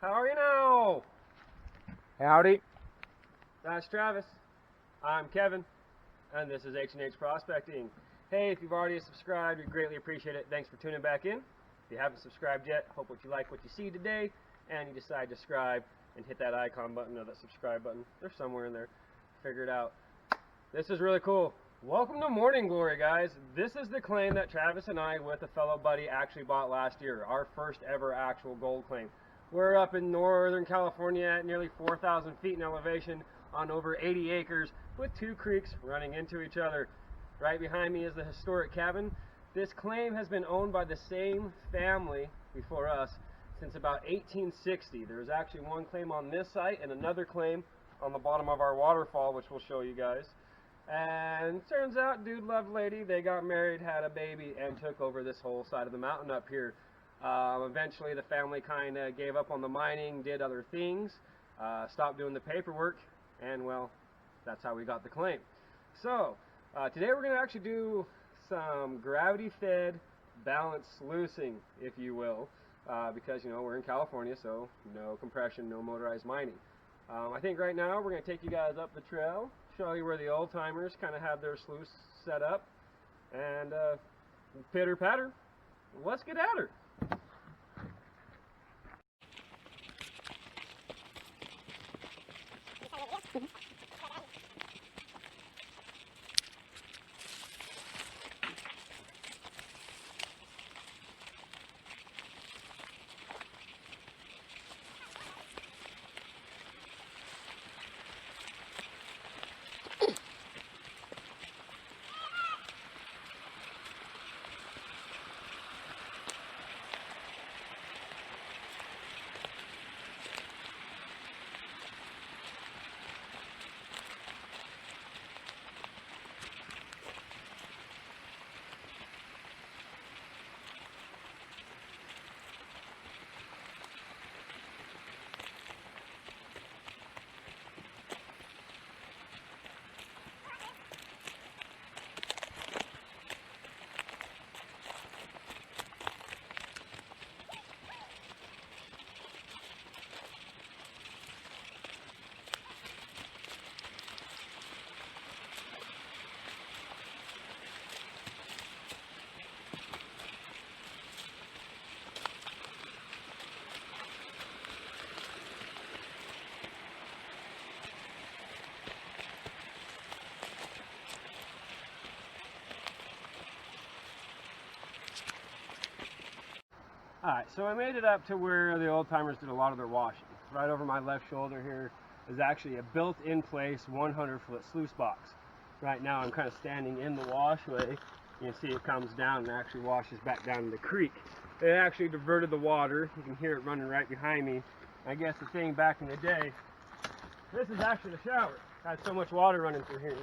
How are you now? Howdy. That's Travis. I'm Kevin, and this is H&H Prospecting. Hey, if you've already subscribed, we greatly appreciate it. Thanks for tuning back in. If you haven't subscribed yet, hope what you like what you see today, and you decide to subscribe and hit that icon button or that subscribe button. They're somewhere in there. Figure it out. This is really cool. Welcome to Morning Glory, guys. This is the claim that Travis and I, with a fellow buddy, actually bought last year. Our first ever actual gold claim. We're up in Northern California at nearly 4,000 feet in elevation on over 80 acres with two creeks running into each other. Right behind me is the historic cabin. This claim has been owned by the same family before us since about 1860. There's actually one claim on this site and another claim on the bottom of our waterfall, which we'll show you guys. And turns out, dude loved lady, they got married, had a baby, and took over this whole side of the mountain up here. Eventually the family kind of gave up on the mining, did other things, stopped doing the paperwork, and well, that's how we got the claim. So, today we're going to actually do some gravity-fed balanced sluicing, if you will, because, you know, we're in California, so no compression, no motorized mining. I think right now we're going to take you guys up the trail, show you where the old-timers kind of have their sluice set up, and pitter-patter, let's get at her. Alright, so I made it up to where the old-timers did a lot of their washing. Right over my left shoulder here is actually a built-in place 100-foot sluice box. Right now I'm kind of standing in the washway. You can see it comes down and actually washes back down to the creek. They actually diverted the water. You can hear it running right behind me. I guess the thing back in the day, this is actually the shower. Had so much water running through here.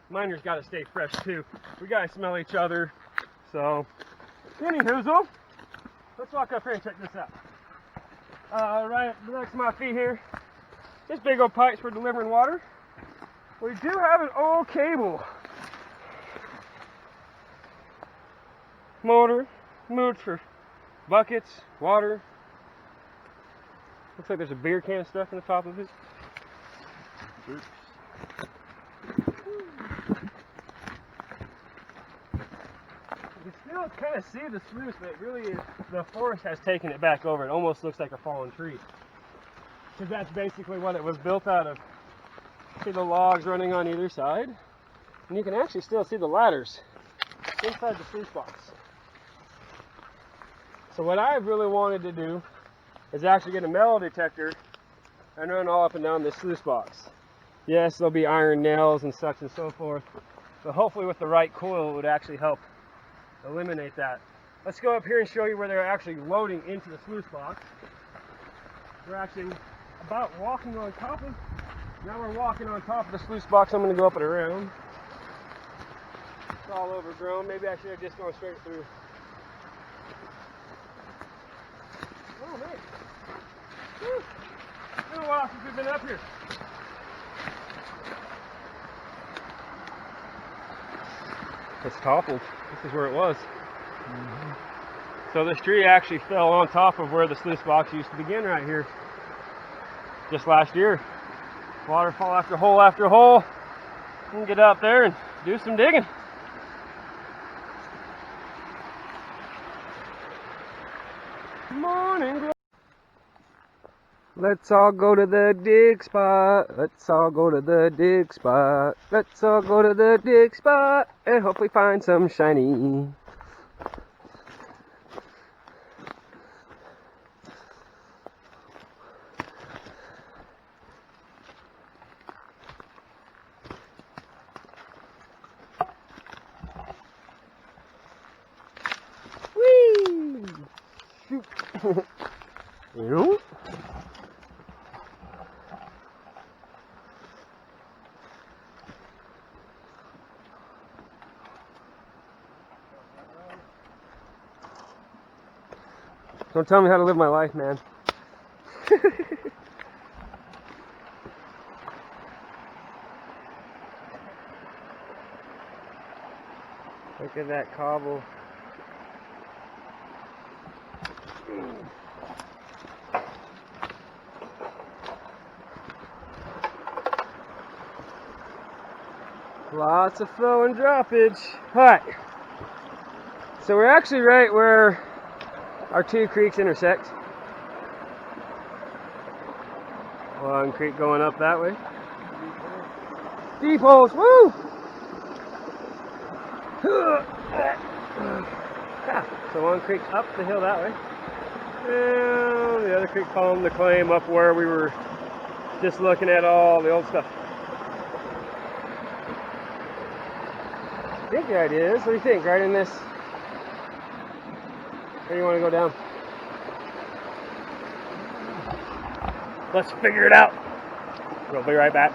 Miners got to stay fresh too. We got to smell each other. So, anywho, let's walk up here and check this out. Right next to my feet here, this big old pipes for delivering water. We do have an old cable motor, moved for buckets, water. Looks like there's a beer can stuck in the top of it. Oops. You still kind of see the sluice, but it really is, the forest has taken it back over. It almost looks like a fallen tree. Because that's basically what it was built out of. See the logs running on either side. And you can actually still see the ladders inside the sluice box. So what I really wanted to do is actually get a metal detector and run all up and down this sluice box. Yes, there'll be iron nails and such and so forth, but hopefully with the right coil it would actually help eliminate that. Let's go up here and show you where they're actually loading into the sluice box. We're actually about walking on top of, now we're walking on top of the sluice box. I'm going to go up and around. It's all overgrown. Maybe I should have just gone straight through. Oh man. Whew. It's been a while since we've been up here. It's toppled. This is where it was. So this tree actually fell on top of where the sluice box used to begin right here. Just last year. Waterfall after hole after hole. We can get out there and do some digging. Morning. Let's all go to the dig spot. Let's all go to the dig spot. Let's all go to the dig spot and hopefully find some shiny. Whee! Shoot. You? Don't tell me how to live my life, man. Look at that cobble. Lots of flow and droppage. Alright. So we're actually right where our two creeks intersect. One creek going up that way. Deep holes, woo! So one creek up the hill that way. And the other creek following the claim up where we were just looking at all the old stuff. I think the idea is, what do you think, right in this? Where do you want to go down? Let's figure it out. We'll be right back.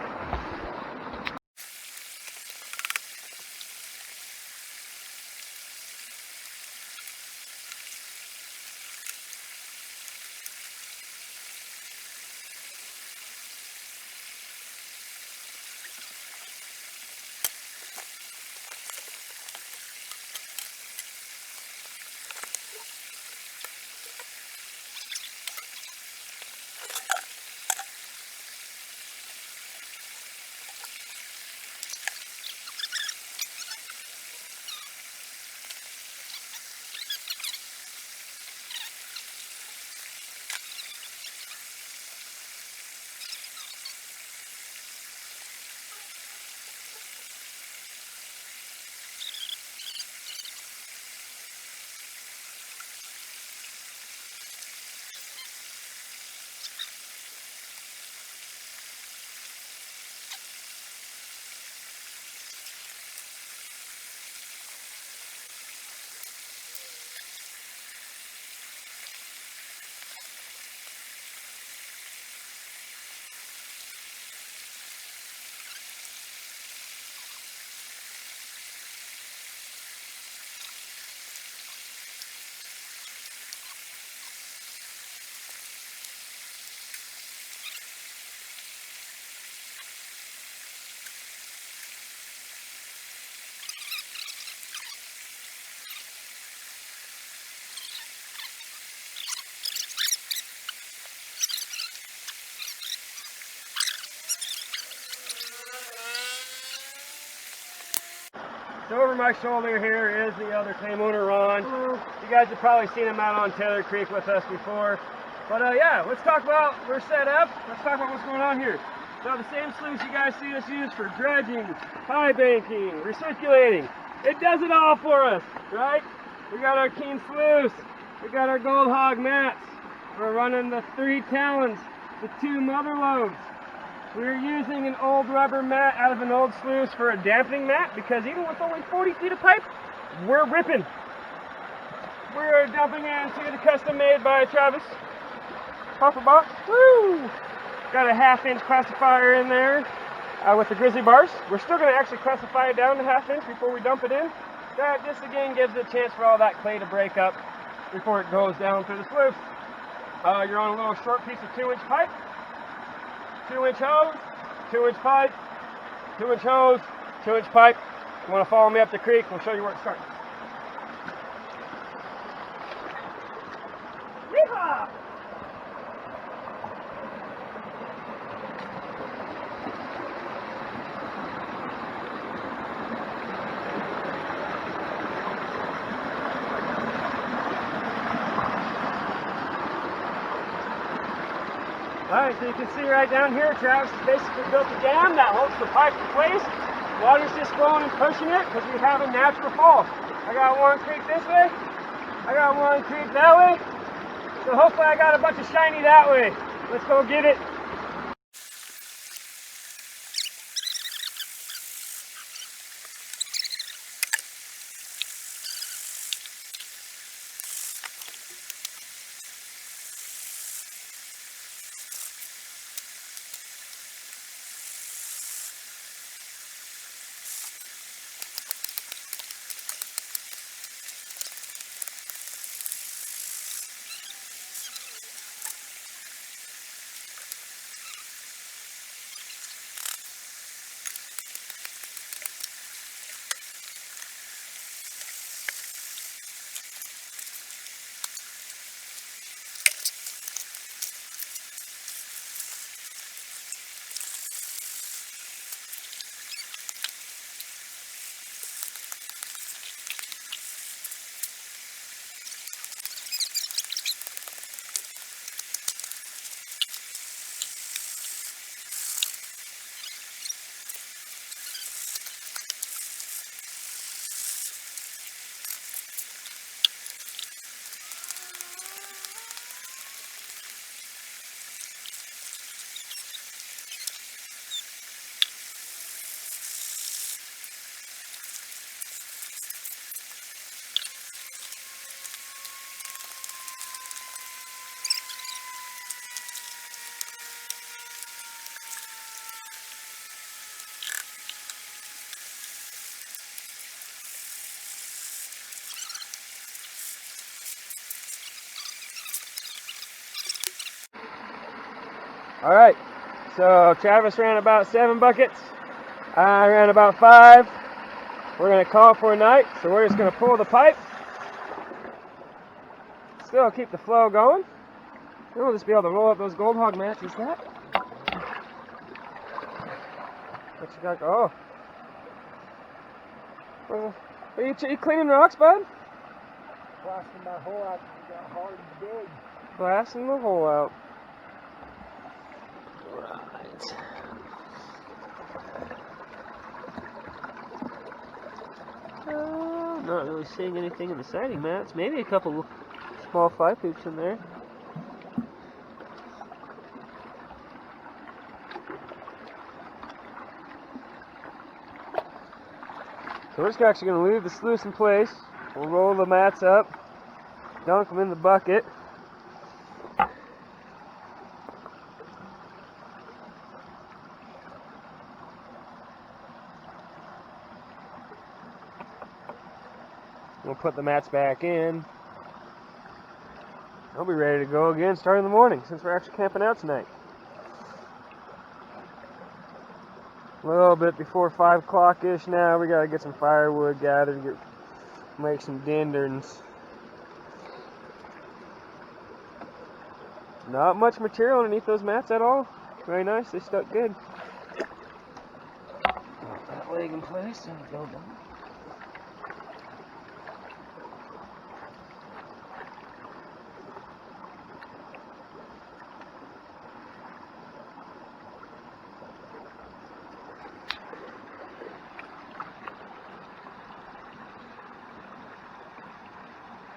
So over my shoulder here is the other claim owner, Ron. You guys have probably seen him out on Taylor Creek with us before. But yeah, let's talk about, we're set up. Let's talk about what's going on here. So the same sluice you guys see us use for dredging, high banking, recirculating. It does it all for us, right? We got our Keen sluice. We got our Gold Hog mats. We're running the 3 talons, the 2 mother loads. We're using an old rubber mat out of an old sluice for a dampening mat because even with only 40 feet of pipe, we're ripping. We're dumping into the custom made by Travis Hopper box. Woo! Got a 1/2 inch classifier in there with the grizzly bars. We're still going to actually classify it down to 1/2 inch before we dump it in. That just again gives it a chance for all that clay to break up before it goes down through the sluice. You're on a little short piece of 2-inch pipe. 2-inch hose, 2-inch pipe, 2-inch hose, 2-inch pipe. You want to follow me up the creek, we'll show you where it starts. Alright, so you can see right down here, Travis has basically built a dam that holds the pipe in place. Water's just flowing and pushing it because we have a natural fall. I got one creek this way, I got one creek that way, so hopefully I got a bunch of shiny that way. Let's go get it. Alright, so Travis ran about 7 buckets. I ran about 5. We're going to call for a night, so we're just going to pull the pipe. Still keep the flow going. Then we'll just be able to roll up those gold hog mats. Is that? What you got? Oh. Are you cleaning rocks, bud? Blasting my hole out. It got hard and big. Blasting the hole out. Right. Not really seeing anything in the siding mats. Maybe a couple small fly poops in there. So we're just actually going to leave the sluice in place. We'll roll the mats up, dunk them in the bucket. We'll put the mats back in. I'll be ready to go again starting in the morning since we're actually camping out tonight. A little bit before 5 o'clock-ish now. We gotta get some firewood gathered, make some dinders. Not much material underneath those mats at all. Very nice, they stuck good. Put that leg in place and go down.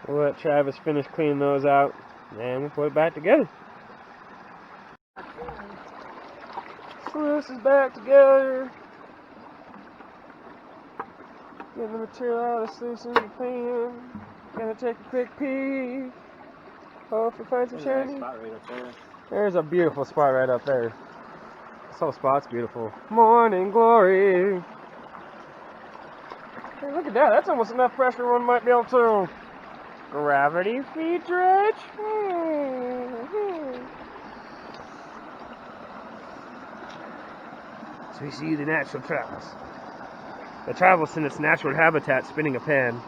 We'll let Travis finish cleaning those out, and we'll put it back together. Sluice is back together. Getting the material out of the sluice in the pan. Gonna take a quick peek. Hopefully find some shiny. Nice spot right up there. There's a beautiful spot right up there. This whole spot's beautiful. Morning glory. Hey, look at that. That's almost enough pressure one might be able to. Gravity feed dredge. So we see the natural Travis. The Travis in its natural habitat spinning a pan.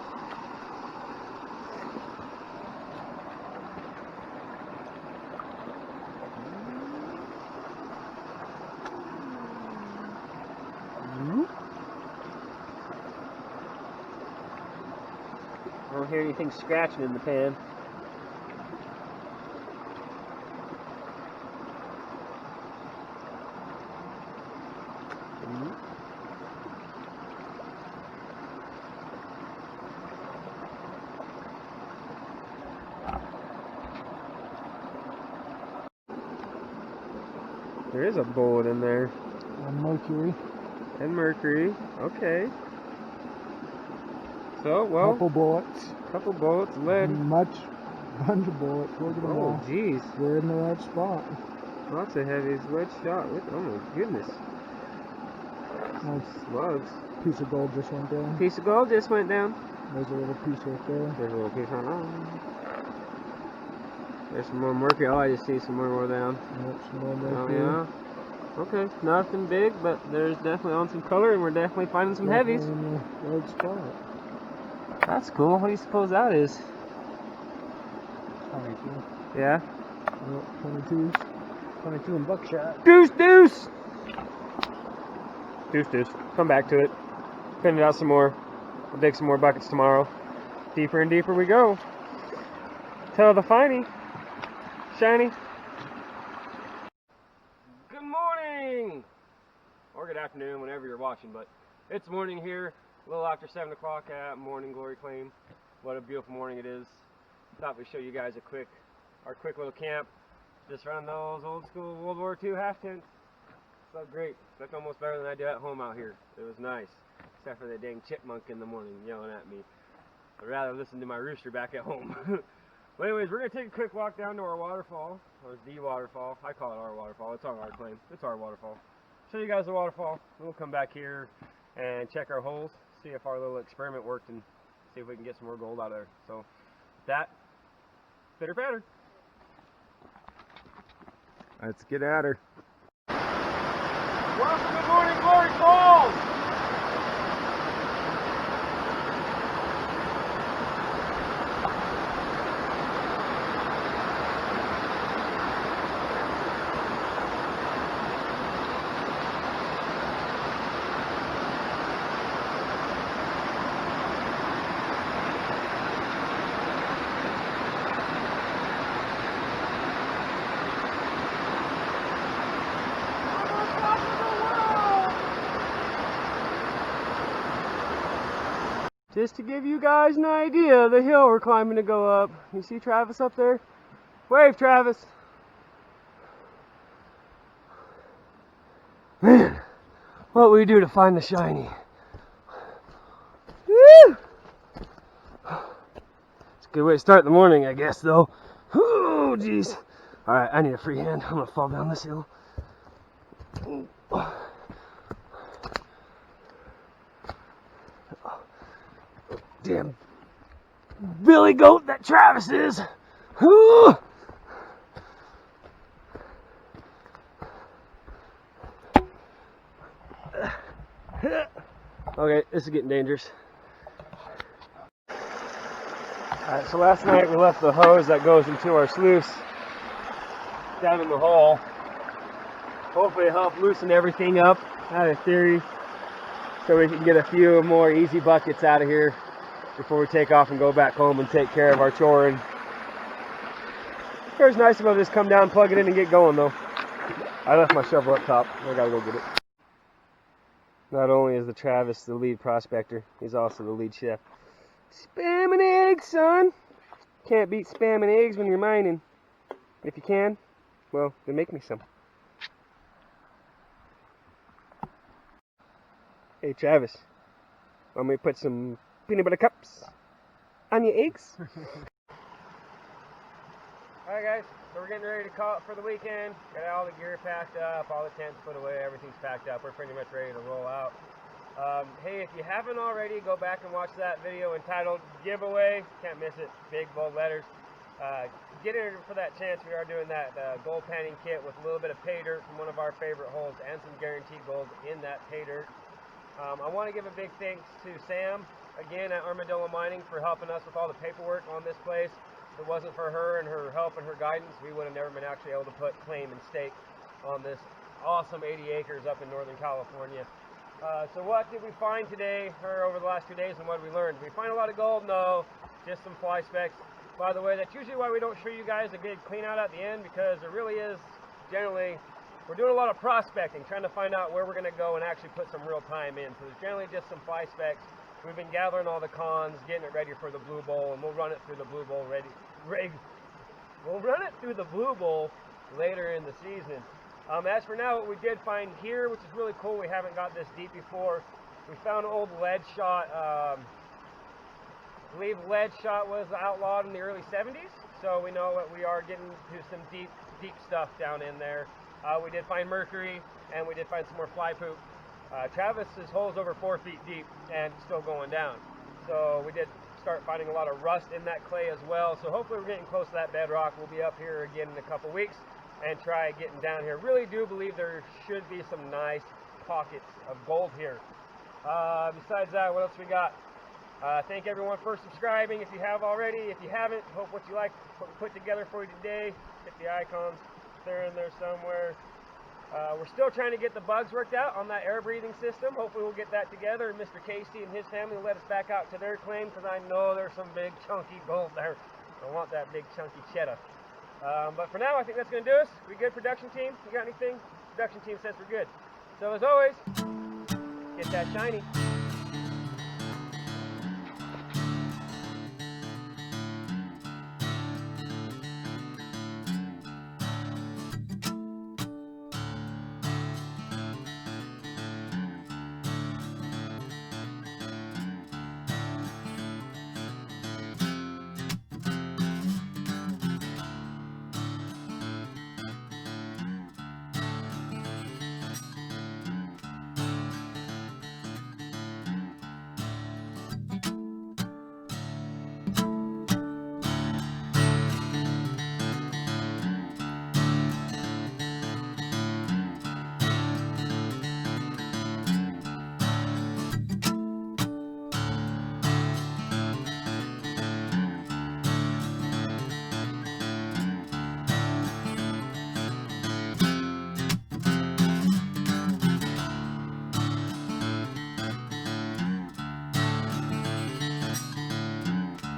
I don't hear anything scratching in the pan. There is a bullet in there. And mercury. And mercury. Okay. So, well. Couple bullets. Couple bullets. Lead. Bunch of bullets. Look at them all. Oh, jeez. We're in the right spot. Lots of heavy lead shot. Oh my goodness. Nice. Slugs. Piece of gold just went down. Piece of gold just went down. There's a little piece right there. There's a little piece right now. There's some more mercury. Oh, I just see some more down. Yep, some more Oh, mercury. yeah. Okay, nothing big, but there's definitely on some color, and we're definitely finding some heavies. In the right spot. That's cool. What do you suppose that is? 22. Yeah? Yep, 22s. 22 in buckshot. Deuce, deuce! Deuce, deuce. Come back to it. Clean it out some more. We'll dig some more buckets tomorrow. Deeper and deeper we go. Till the finey. Shiny. Good morning! Or good afternoon, whenever you're watching, but it's morning here, a little after 7 o'clock at Morning Glory Claim. What a beautiful morning it is. Thought we'd show you guys our quick little camp. Just run those old school World War II half tents. So great. Looked almost better than I do at home out here. It was nice. Except for the dang chipmunk in the morning yelling at me. I'd rather listen to my rooster back at home. But anyways, we're going to take a quick walk down to our waterfall. Or the waterfall. I call it our waterfall. It's on our claim. It's our waterfall. Show you guys the waterfall. We'll come back here and check our holes. See if our little experiment worked and see if we can get some more gold out of there. So, that, pitter patter. Let's get at her. Welcome to Morning Glory Falls! Just to give you guys an idea of the hill we're climbing to go up. You see Travis up there? Wave, Travis! Man, what we do to find the shiny. Woo! It's a good way to start the morning, I guess, though. Oh, jeez. Alright, I need a free hand. I'm gonna fall down this hill. Damn billy goat that Travis is. Whew. Okay, this is getting dangerous. Alright, so last night we left the hose that goes into our sluice down in the hole. Hopefully it helped loosen everything up. I had a theory so we can get a few more easy buckets out of here before we take off and go back home and take care of our choring. It was nice if I just come down, plug it in, and get going, though. I left my shovel up top. I gotta go get it. Not only is the Travis the lead prospector, he's also the lead chef. Spamming eggs, son! Can't beat spamming eggs when you're mining. If you can, well, then make me some. Hey, Travis, want me to put some peanut butter cups on your eggs? Alright guys, so we're getting ready to call it for the weekend. Got all the gear packed up, all the tents put away, everything's packed up. We're pretty much ready to roll out. Hey, if you haven't already, go back and watch that video entitled Giveaway. Can't miss it, big bold letters. Get in for that chance. We are doing that gold panning kit with a little bit of pay dirt from one of our favorite holes and some guaranteed gold in that pay dirt. I want to give a big thanks to Sam, again at Armadillo Mining, for helping us with all the paperwork on this place. If it wasn't for her and her help and her guidance, we would have never been actually able to put claim and stake on this awesome 80 acres up in Northern California. So what did we find today, or over the last 2 days, and what did we learn? Did we find a lot of gold? No, just some fly specks. By the way, that's usually why we don't show you guys a good clean out at the end, because there really is, generally, we're doing a lot of prospecting, trying to find out where we're going to go and actually put some real time in. So there's generally just some fly specks. We've been gathering all the cons, getting it ready for the Blue Bowl, and we'll run it through the Blue Bowl We'll run it through the Blue Bowl later in the season. As for now, what we did find here, which is really cool, we haven't got this deep before. We found an old lead shot. I believe lead shot was outlawed in the early 70s, so we know that we are getting to some deep stuff down in there. We did find mercury, and we did find some more fly poop. Travis's hole's over 4 feet deep and still going down. So we did start finding a lot of rust in that clay as well. So hopefully we're getting close to that bedrock. We'll be up here again in a couple weeks and try getting down here. Really do believe there should be some nice pockets of gold here. Besides that, what else we got? Thank everyone for subscribing if you have already. If you haven't, hope what you like what we put together for you today. Hit the icons. They're in there somewhere. We're still trying to get the bugs worked out on that air breathing system. Hopefully we'll get that together, and Mr. Casey and his family will let us back out to their claim, because I know there's some big chunky gold there. I want that big chunky cheddar. But for now, I think that's going to do us. We good, production team? You got anything? Production team says we're good. So as always, get that shiny.